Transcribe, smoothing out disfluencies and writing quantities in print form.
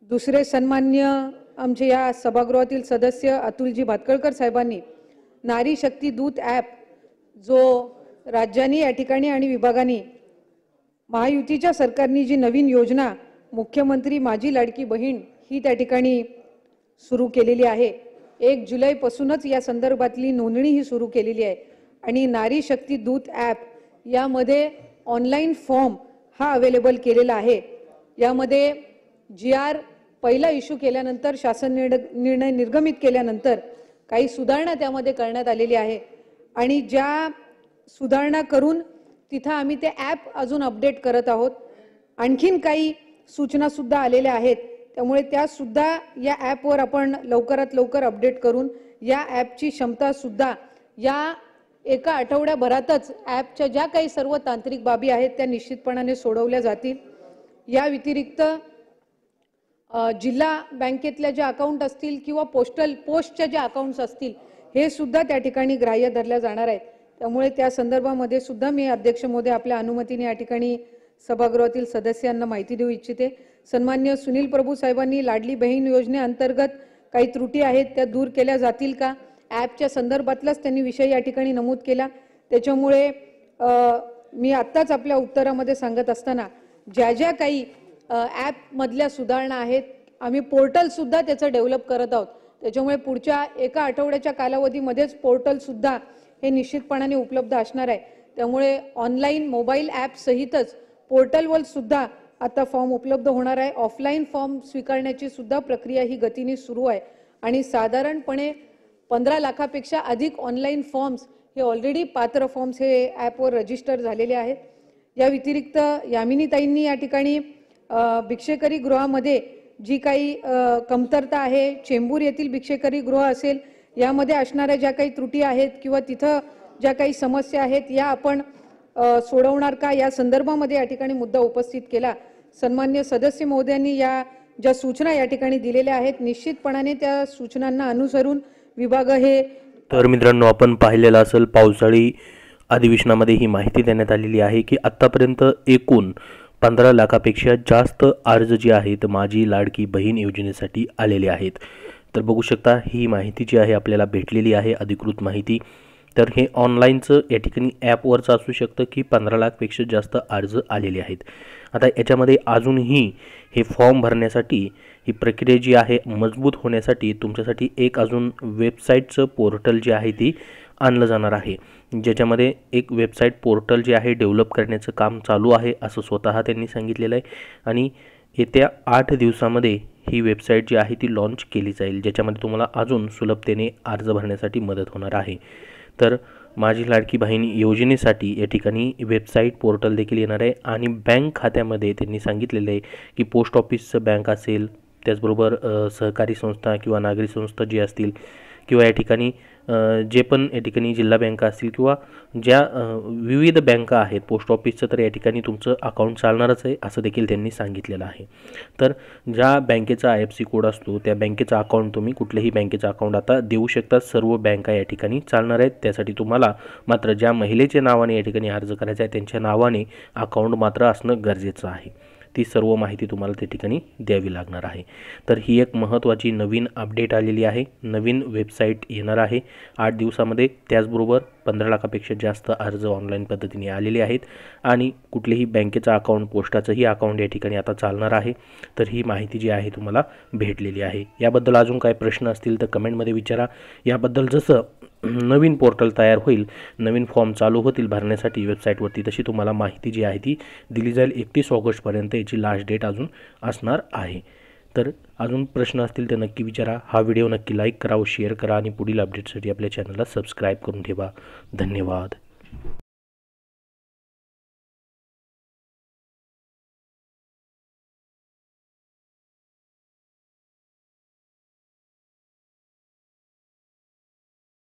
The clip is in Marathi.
दुसरे सन्मान्य आमचे या सभागृहातील सदस्य अतुलजी भातखळकर साहेबांनी नारी शक्ती दूत ॲप जो राज्यांनी या ठिकाणी आणि विभागांनी महायुतीच्या सरकारने जी नवीन योजना मुख्यमंत्री माझी लाडकी बहीण ही त्या ठिकाणी सुरू केलेली आहे। 1 जुलैपासूनच या संदर्भातली नोंदणी ही सुरू केलेली आहे आणि नारी शक्ती दूत ॲप यामध्ये ऑनलाईन फॉर्म हा अवेलेबल केलेला आहे। यामध्ये GR पहिला इश्यू केल्यानंतर शासन निर्णय निर्गमित केल्यानंतर काही सुधारणा त्यामध्ये करण्यात आलेली आहे आणि ज्या सुधारणा करून तिथं आम्ही ते ॲप अजून अपडेट करत आहोत। आणखीन काही सूचना सुद्धा आलेल्या आहेत, त्यामुळे त्या सुद्धा या ॲपवर आपण लवकरात लवकर अपडेट करून या ॲपची क्षमता सुद्धा या एका आठवड्याभरातच ॲपच्या ज्या काही सर्व तांत्रिक बाबी आहेत त्या निश्चितपणाने सोडवल्या जातील। या व्यतिरिक्त जिल्हा बँकेतल्या ज्या अकाउंट असतील किंवा पोस्टच्या ज्या अकाउंट्स असतील हे सुद्धा त्या ठिकाणी ग्राह्य धरल्या जाणार आहेत। त्यामुळे त्या संदर्भामध्ये सुद्धा मी अध्यक्ष महोदय आपल्या अनुमतीने या ठिकाणी सभागृहातील सदस्यांना माहिती देऊ इच्छिते। सन्मान्य सुनील प्रभू साहेबांनी लाडली बहीण योजनेअंतर्गत काही त्रुटी आहेत त्या दूर केल्या जातील का, ॲपच्या संदर्भातलाच त्यांनी विषय या ठिकाणी नमूद केला। त्याच्यामुळे मी आत्ताच आपल्या उत्तरामध्ये सांगत असताना ज्या ज्या काही ॲप मधल्या सुधारणा आहेत आम्ही पोर्टल सुद्धा त्याचं डेव्हलप करत आहोत। त्याच्यामुळे पुढच्या एका आठवड्याच्या कालावधीमध्येच पोर्टल सुद्धा हे निश्चितपणाने उपलब्ध असणार आहे। त्यामुळे ऑनलाईन मोबाईल ॲप सहितच पोर्टलवर सुद्धा आता फॉर्म उपलब्ध होणार आहे। ऑफलाईन फॉर्म स्वीकारण्याची सुद्धा प्रक्रिया ही गतीने सुरू आहे आणि साधारणपणे 15 लाखापेक्षा अधिक ऑनलाईन फॉर्म्स हे ऑलरेडी पात्र फॉर्म्स हे ॲपवर रजिस्टर झालेले आहेत। या व्यतिरिक्त यामिनीताईंनी या ठिकाणी भिक्षेकरी गृहामध्ये जी काही कमतरता आहे, चेंबूर येथील भिक्षेकरी गृह असेल यामध्ये असणाऱ्या ज्या काही त्रुटी आहेत किंवा तिथं ज्या काही समस्या आहेत या आपण सोडवणार का या संदर्भामध्ये या ठिकाणी मुद्दा उपस्थित केला। सन्मान्य सदस्य महोदयांनी या ज्या सूचना या ठिकाणी दिलेल्या आहेत निश्चितपणाने त्या सूचनांना अनुसरून विभाग हे तर मित्रांनो आपण पाहिलेलं असेल पावसाळी अधिवेशनामध्ये ही माहिती देण्यात आलेली आहे की आतापर्यंत एकूण 15 लाखापेक्षा जास्त अर्ज जे आहेत माझी लाडकी बहीण योजनेसाठी आलेले आहेत। तर बघू शकता ही माहिती जी आहे आपल्याला भेटलेली आहे अधिकृत माहिती। तर हे ऑनलाईनचं या ठिकाणी ॲपवरचं असू शकतं की 15 लाखपेक्षा जास्त अर्ज आलेले आहेत। आता याच्यामध्ये अजूनही हे फॉर्म भरण्यासाठी ही प्रक्रिया जी आहे मजबूत होण्यासाठी तुमच्यासाठी एक अजून वेबसाईटचं पोर्टल जे आहे ती आणलं जाणार आहे, ज्याच्यामध्ये एक वेबसाईट पोर्टल जे आहे डेव्हलप करण्याचं काम चालू आहे असं स्वतः त्यांनी सांगितलेलं आहे आणि येत्या 8 दिवसामध्ये ही वेबसाईट जी आहे ती लॉन्च केली जाईल, ज्याच्यामध्ये तुम्हाला अजून सुलभतेने अर्ज भरण्यासाठी मदत होणार आहे। तर माझी लाडकी बहीण योजनेसाठी या ठिकाणी वेबसाईट पोर्टल देखील येणार आहे आणि बँक खात्यामध्ये त्यांनी सांगितलेलं आहे की पोस्ट ऑफिसचं बँक असेल, त्याचबरोबर सहकारी संस्था किंवा नागरी संस्था जी असतील किंवा या ठिकाणी जे पण या ठिकाणी जिल्हा बँका असतील किंवा ज्या विविध बँका आहेत पोस्ट ऑफिसचं तर या ठिकाणी तुमचं अकाउंट चालणारच आहे असं देखील त्यांनी सांगितलेलं आहे। तर ज्या बँकेचा IFSC कोड असतो त्या बँकेचा अकाउंट तुम्ही कुठल्याही बँकेचा अकाउंट आता देऊ शकता, सर्व बँका या ठिकाणी चालणार आहेत। त्यासाठी तुम्हाला मात्र ज्या महिलेच्या नावाने या ठिकाणी अर्ज करायचा आहे त्यांच्या नावाने अकाउंट मात्र असणं गरजेचं आहे। ती सर्व माहिती तुम्हाला त्या ठिकाणी द्यावी लागणार आहे। तर ही एक महत्त्वाची नवीन अपडेट आलेली आहे, नवीन वेबसाईट येणार आहे 8 दिवसामध्ये। त्याचबरोबर 15 लाखापेक्षा जास्त अर्ज ऑनलाईन पद्धतीने आलेले आहेत आणि कुठलेही बँकेचं अकाउंट पोस्टाचंही अकाउंट या ठिकाणी आता चालणार आहे। तर ही माहिती जी आहे तुम्हाला भेटलेली आहे। याबद्दल अजून काय प्रश्न असतील तर कमेंटमध्ये विचारा। याबद्दल जसं नवीन पोर्टल तयार होईल, नवीन फॉर्म चालू होतील भरण्यासाठी वेबसाईटवरती, तशी तुम्हाला माहिती जी आहे ती दिली जाईल। 31 ऑगस्टपर्यंत याची लास्ट डेट अजून असणार आहे। तर अजून प्रश्न असतील तर नक्की विचारा। हा व्हिडिओ नक्की लाईक करा व शेअर करा आणि पुढील अपडेटसाठी आपल्या चॅनलला सबस्क्राईब करून ठेवा। धन्यवाद।